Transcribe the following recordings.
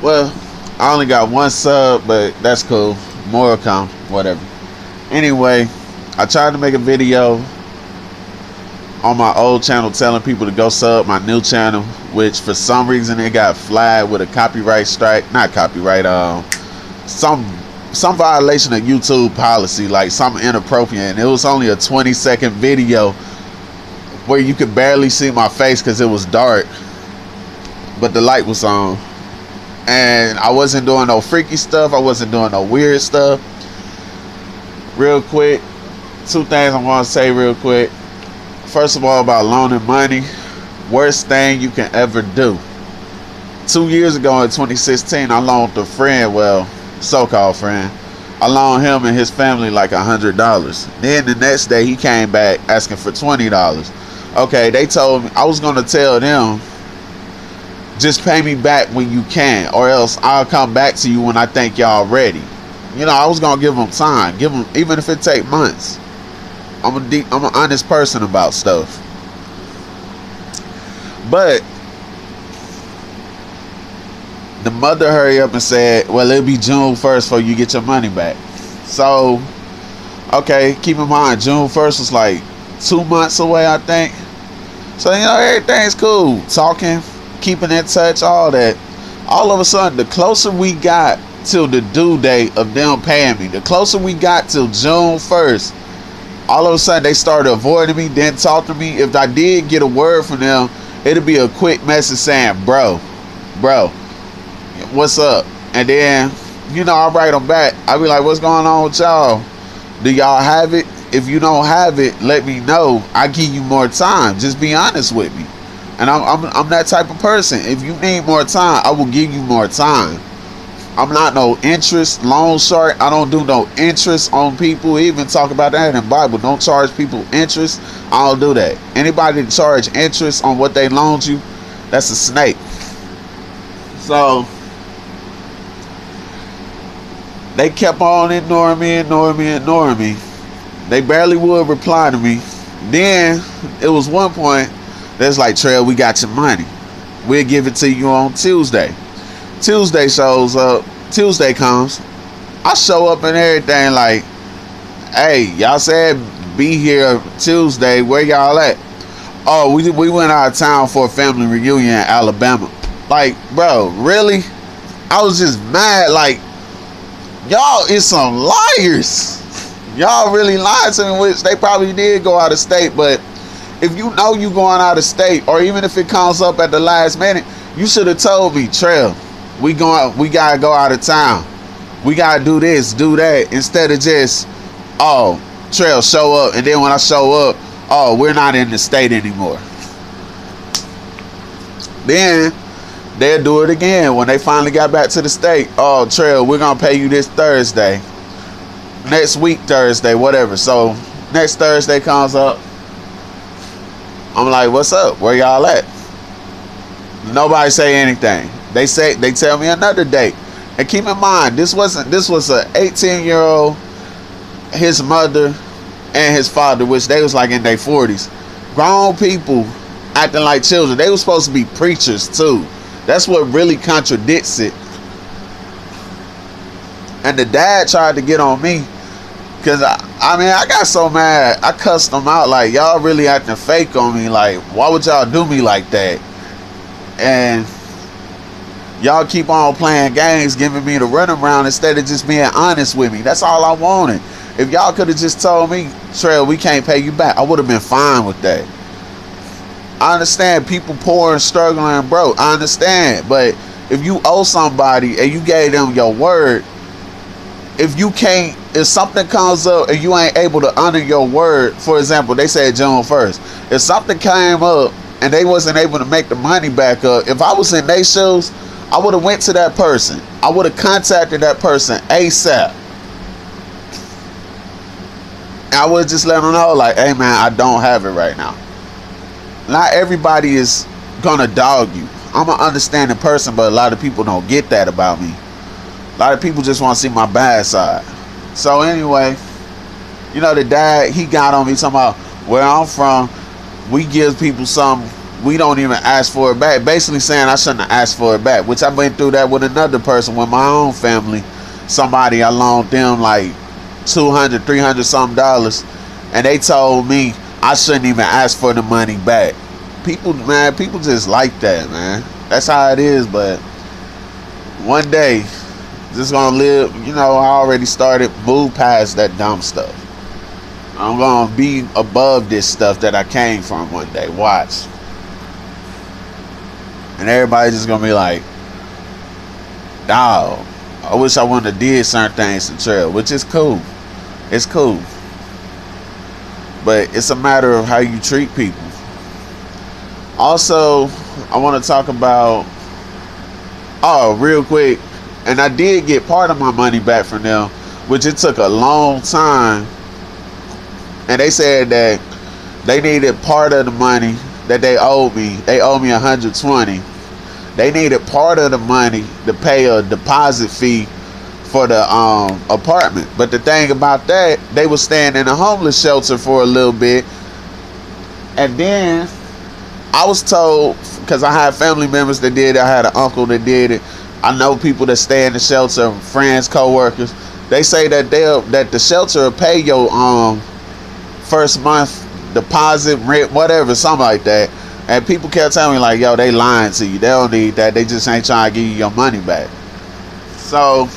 Well, I only got one sub, but that's cool. More will come, whatever. Anyway, I tried to make a video on my old channel telling people to go sub my new channel, which for some reason it got flagged with a copyright strike. Not copyright, some violation of YouTube policy, like something inappropriate. And it was only a 20-second video where you could barely see my face because it was dark, but the light was on. And I wasn't doing no freaky stuff. I wasn't doing no weird stuff. Real quick, two things I'm going to say real quick. First of all, about loaning money. Worst thing you can ever do. 2 years ago in 2016, I loaned a friend, well, so-called friend. I loaned him and his family like $100. Then the next day he came back asking for $20. Okay, they told me, I was going to tell them, just pay me back when you can, or else I'll come back to you when I think y'all ready. You know, I was gonna give them time, even if it take months. I'm an honest person about stuff. But the mother hurry up and said, well, it'll be June 1st before you get your money back. So, okay, keep in mind, June 1st was like 2 months away, I think. So, you know, everything's cool. Talking, keeping in touch, all that. All of a sudden, the closer we got till the due date of them paying me, the closer we got till June 1st, all of a sudden they started avoiding me, didn't talk to me. If I did get a word from them, it'd be a quick message saying, bro, what's up? And then, you know, I'll write them back. I'll be like, what's going on with y'all? Do y'all have it? If you don't have it, let me know. I give you more time. Just be honest with me. And I'm that type of person. If you need more time, I will give you more time. I'm not no interest, loan shark. I don't do no interest on people. We even talk about that in the Bible. Don't charge people interest. I don't do that. Anybody that charge interest on what they loaned you, that's a snake. So they kept on ignoring me. They barely would reply to me. Then it was one point that's like, Trail, we got your money. We'll give it to you on Tuesday. Tuesday shows up. Tuesday comes. I show up and everything like, hey, y'all said be here Tuesday. Where y'all at? Oh, we went out of town for a family reunion in Alabama. Like, bro, really? I was just mad. Like, y'all is some liars. Y'all really lied to me, which they probably did go out of state. But if you know you going out of state, or even if it comes up at the last minute, you should have told me, Trail, we gotta go out of town. We gotta do this, do that, instead of just, oh, Trail, show up, and then when I show up, oh, we're not in the state anymore. Then they'll do it again when they finally got back to the state. Oh, Trail, we're gonna pay you this Thursday. Next week Thursday, whatever. So next Thursday comes up. I'm like, what's up? Where y'all at? Nobody say anything. They tell me another date. And keep in mind, this was a 18-year-old, his mother and his father, which they was like in their 40s. Grown people acting like children. They were supposed to be preachers too. That's what really contradicts it. And the dad tried to get on me because I got so mad. I cussed them out like, y'all really acting fake on me. Like, why would y'all do me like that? And y'all keep on playing games, giving me the runaround instead of just being honest with me. That's all I wanted. If y'all could have just told me, Trail, we can't pay you back, I would have been fine with that. I understand people poor and struggling and broke. I understand. But if you owe somebody and you gave them your word, if something comes up and you ain't able to honor your word, for example, they said June 1st. If something came up and they wasn't able to make the money back up, if I was in their shoes, I would have went to that person. I would have contacted that person ASAP. And I would just let them know, like, hey man, I don't have it right now. Not everybody is gonna dog you. I'm an understanding person, but a lot of people don't get that about me. A lot of people just want to see my bad side. So anyway, you know, the dad, he got on me talking about where I'm from, we give people something we don't even ask for it back. Basically saying I shouldn't have asked for it back, which I've been through that with another person, with my own family. Somebody, I loaned them like $200, $300 something dollars, and they told me I shouldn't even ask for the money back. People, man, people just like that, man. That's how it is. But one day, just gonna live. You know, I already started move past that dumb stuff. I'm gonna be above this stuff that I came from one day. Watch. And everybody's just gonna be like, dawg, I wish I wouldn't have did certain things to Trail, which is cool. It's cool. But it's a matter of how you treat people. Also, I want to talk about, real quick, and I did get part of my money back from them, which it took a long time. And they said that they needed part of the money that they owed me. They owed me $120. They needed part of the money to pay a deposit fee for the apartment. But the thing about that, they were staying in a homeless shelter for a little bit. And then I was told, because I had family members that did it, I had an uncle that did it, I know people that stay in the shelter, friends, co-workers. They say that the shelter will pay your first month deposit, rent, whatever, something like that. And people kept telling me like, yo, they lying to you. They don't need that. They just ain't trying to give you your money back. So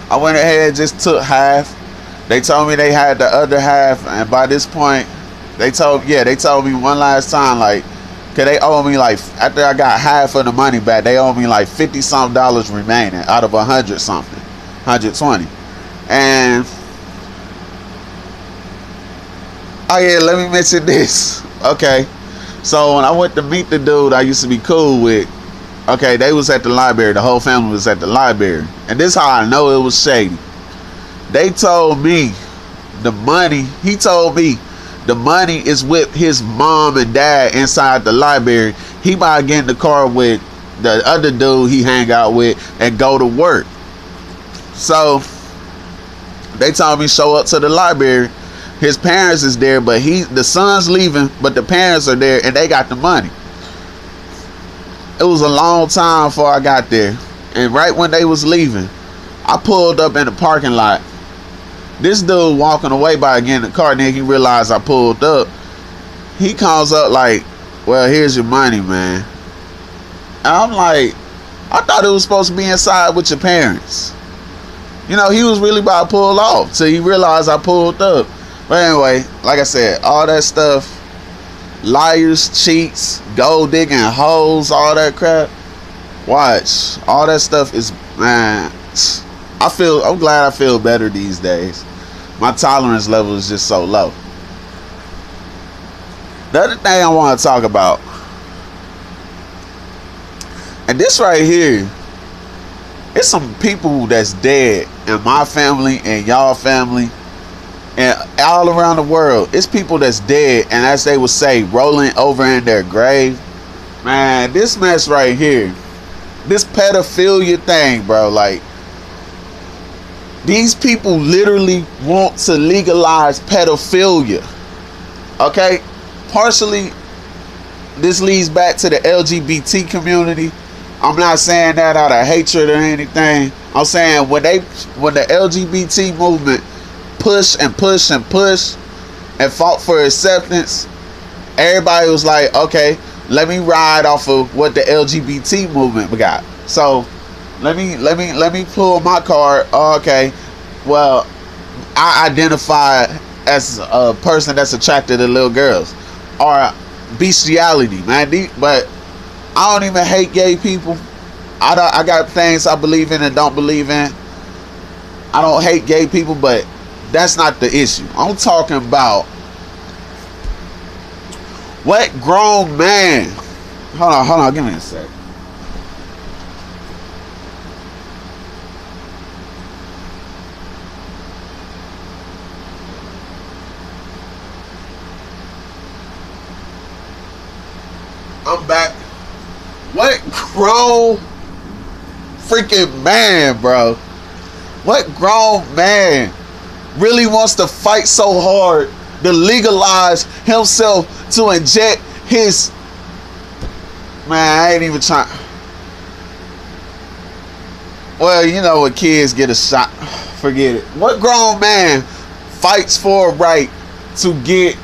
I went ahead and just took half. They told me they had the other half, and by this point, they told me one last time, like, cause they owe me like, after I got half of the money back, they owe me like $50 something remaining out of 100 something, 120. And oh yeah, let me mention this. Okay, so when I went to meet the dude I used to be cool with, okay, they was at the library. The whole family was at the library. And this is how I know it was shady. They told me the money, he told me the money is with his mom and dad inside the library. He might get in the car with the other dude he hang out with and go to work. So they told me show up to the library. His parents is there, but the son's leaving, but the parents are there and they got the money. It was a long time before I got there. And right when they was leaving, I pulled up in the parking lot. This dude walking away by getting the car, then he realized I pulled up. He comes up like, well, here's your money, man. And I'm like, I thought it was supposed to be inside with your parents. You know, he was really about to pull off till he realized I pulled up. But anyway, like I said, all that stuff, liars, cheats, gold digging, hoes, all that crap. Watch, all that stuff is, man. I'm glad I feel better these days. My tolerance level is just so low. The other thing I want to talk about, and this right here, it's some people that's dead in my family and y'all family and all around the world. It's people that's dead, and as they would say, rolling over in their grave. Man, this mess right here, this pedophilia thing, bro, like, these people literally want to legalize pedophilia. Okay? Partially, this leads back to the LGBT community. I'm not saying that out of hatred or anything. I'm saying when the LGBT movement push and fought for acceptance, everybody was like, okay, let me ride off of what the LGBT movement got. So let me pull my card. Oh, okay, well, I identify as a person that's attracted to little girls, or bestiality, man. But I don't even hate gay people. I got things I believe in and don't believe in. I don't hate gay people, but that's not the issue. I'm talking about what grown man. Hold on, give me a sec. I'm back. What grown freaking man, bro? What grown man really wants to fight so hard to legalize himself to inject his Man, I ain't even trying. Well, you know when kids get a shot, forget it. What grown man fights for a right to get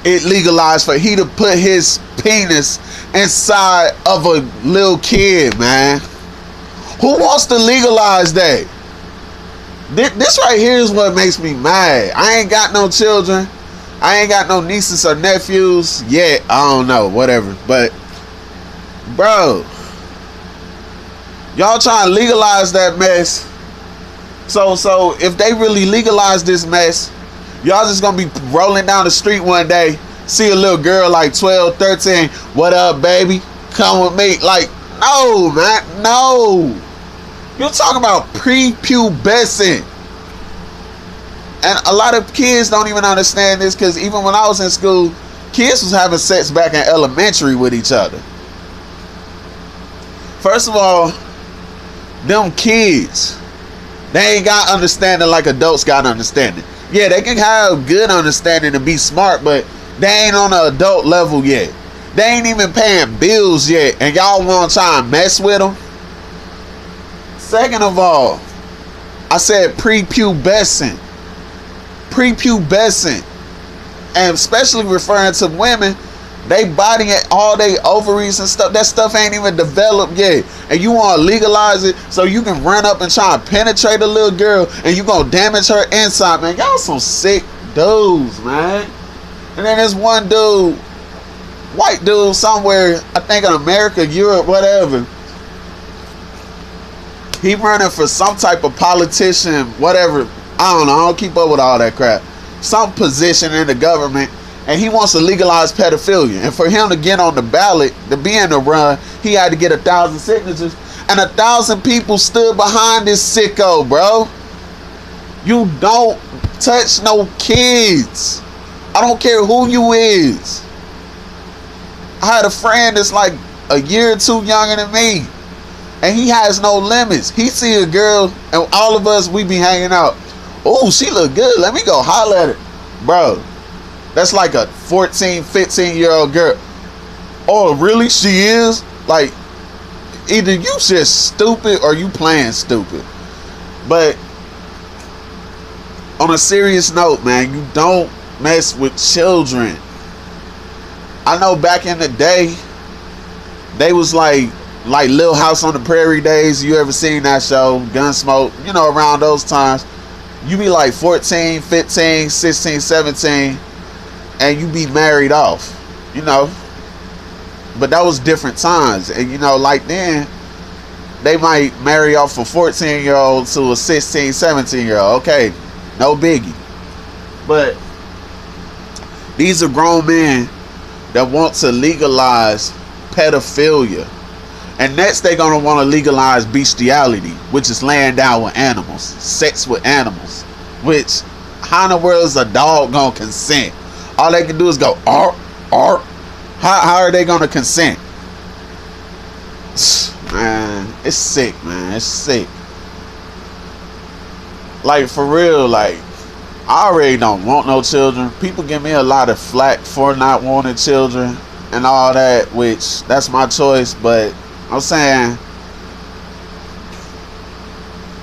it legalized for he to put his penis inside of a little kid, man? Who wants to legalize that? This right here is what makes me mad. I ain't got no children. I ain't got no nieces or nephews yet. I don't know, whatever. But, bro, y'all trying to legalize that mess. So if they really legalize this mess, y'all just gonna be rolling down the street one day, see a little girl like 12, 13, what up, baby? Come with me. Like, no, man, no. You're talking about prepubescent. And a lot of kids don't even understand this, because even when I was in school, kids was having sex back in elementary with each other. First of all, them kids, they ain't got understanding like adults got understanding. Yeah, they can have good understanding and be smart, but they ain't on an adult level yet. They ain't even paying bills yet, and y'all want to try and mess with them? Second of all, I said prepubescent. Prepubescent. And especially referring to women, they body and all they ovaries and stuff, that stuff ain't even developed yet. And you want to legalize it so you can run up and try and penetrate a little girl and you gonna damage her inside, man. Y'all some sick dudes, man. And then there's one dude, white dude somewhere, I think in America, Europe, whatever. He running for some type of politician, whatever. I don't know. I don't keep up with all that crap. Some position in the government, and he wants to legalize pedophilia. And for him to get on the ballot, to be in the run, he had to get 1,000 signatures, and 1,000 people stood behind this sicko, bro. You don't touch no kids. I don't care who you is. I had a friend that's like a year or two younger than me, and he has no limits. He see a girl, and all of us, we be hanging out. Oh, she look good. Let me go holler at her. Bro, that's like a 14, 15-year-old girl. Oh, really? She is? Like, either you just stupid or you playing stupid. But on a serious note, man, you don't mess with children. I know back in the day, they was like Little House on the Prairie days. You ever seen that show? Gunsmoke, you know, around those times. You be like 14, 15, 16, 17, and you be married off, you know. But that was different times. And, you know, like then, they might marry off a 14-year-old to a 16, 17-year-old. Okay, no biggie. But these are grown men that want to legalize pedophilia. And next they're going to want to legalize bestiality, which is laying down with animals, sex with animals. Which, how in the world is a dog going to consent? All they can do is go, arr, arr. How are they going to consent? Man, it's sick, man. It's sick. Like, for real, like, I already don't want no children. People give me a lot of flack for not wanting children and all that, which, that's my choice, but I'm saying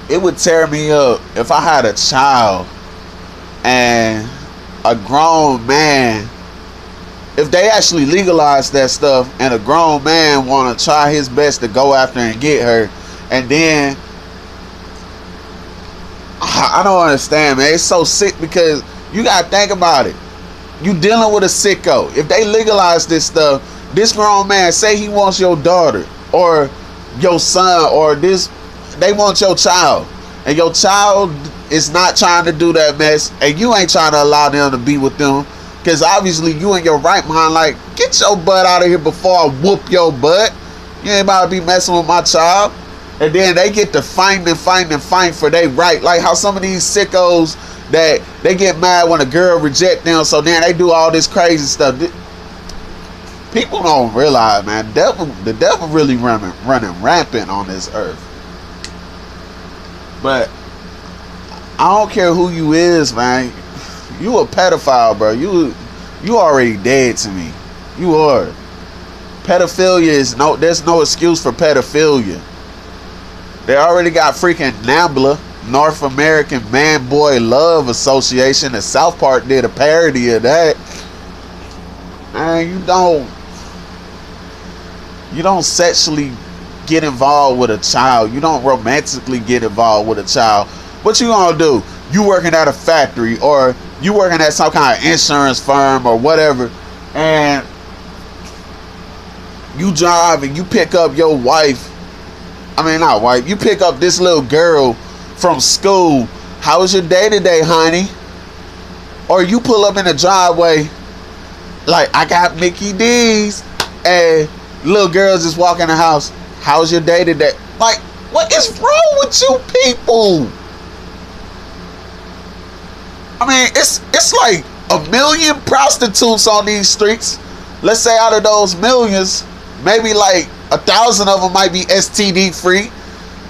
it would tear me up if I had a child and a grown man, if they actually legalized that stuff and a grown man want to try his best to go after and get her, and then I don't understand, man. It's so sick because you got to think about it. You dealing with a sicko. If they legalize this stuff, this grown man, say he wants your daughter or your son, or this, they want your child, and your child is not trying to do that mess, and you ain't trying to allow them to be with them, because obviously you in your right mind, like, get your butt out of here before I whoop your butt. You ain't about to be messing with my child. And then they get to fight for their right, like how some of these sickos that they get mad when a girl reject them, so then they do all this crazy stuff. People don't realize, man, the devil really running rampant on this earth. But I don't care who you is, man. You a pedophile, bro. You already dead to me. You are. Pedophilia is there's no excuse for pedophilia. They already got freaking NAMBLA, North American Man Boy Love Association, and South Park did a parody of that. And you don't sexually get involved with a child. You don't romantically get involved with a child. What you gonna do? You working at a factory, or you working at some kind of insurance firm or whatever, and you drive and you pick up your wife. I mean, not wife. You pick up this little girl from school. How was your day today, honey? Or you pull up in the driveway like, I got Mickey D's, and little girls just walk in the house. How's your day today? Like, what is wrong with you people? I mean, it's like 1 million prostitutes on these streets. Let's say out of those millions, maybe like 1,000 of them might be STD free.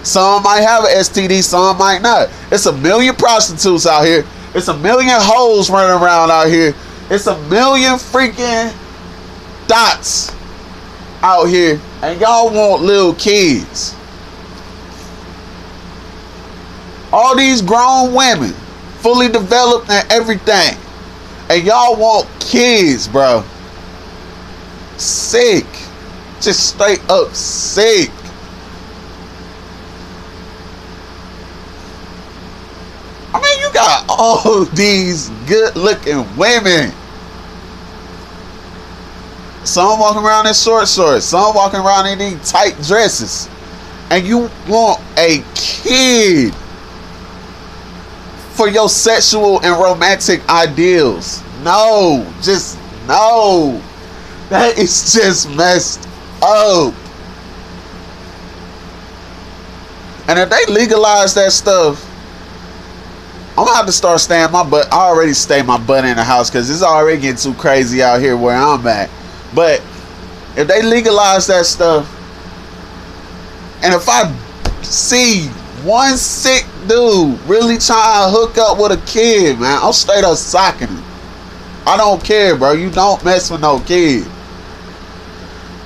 Some might have an STD, some might not. It's 1 million prostitutes out here. It's 1 million hoes running around out here. It's 1 million freaking dots out here, and y'all want little kids. All these grown women, fully developed and everything, and y'all want kids, bro. Sick. Just straight up sick. I mean, you got all these good looking women. Some walking around in short shorts, some walking around in these tight dresses, and you want a kid for your sexual and romantic ideals. No, just no. That is just messed up. And if they legalize that stuff, I'm gonna have to start staying my butt. I already stay my butt in the house because it's already getting too crazy out here where I'm at. But if they legalize that stuff, and if I see one sick dude really trying to hook up with a kid, man, I'm straight up socking him. I don't care, bro. You don't mess with no kid.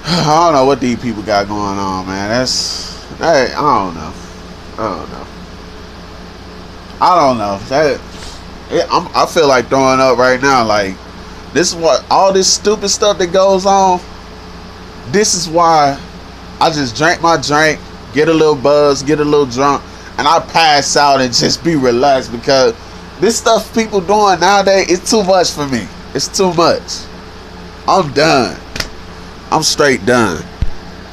I don't know what these people got going on, man. I don't know. I feel like throwing up right now. Like, this is what all this stupid stuff that goes on. This is why I just drink my drink, get a little buzz, get a little drunk, and I pass out and just be relaxed, because this stuff people doing nowadays is too much for me. It's too much. I'm done. I'm straight done.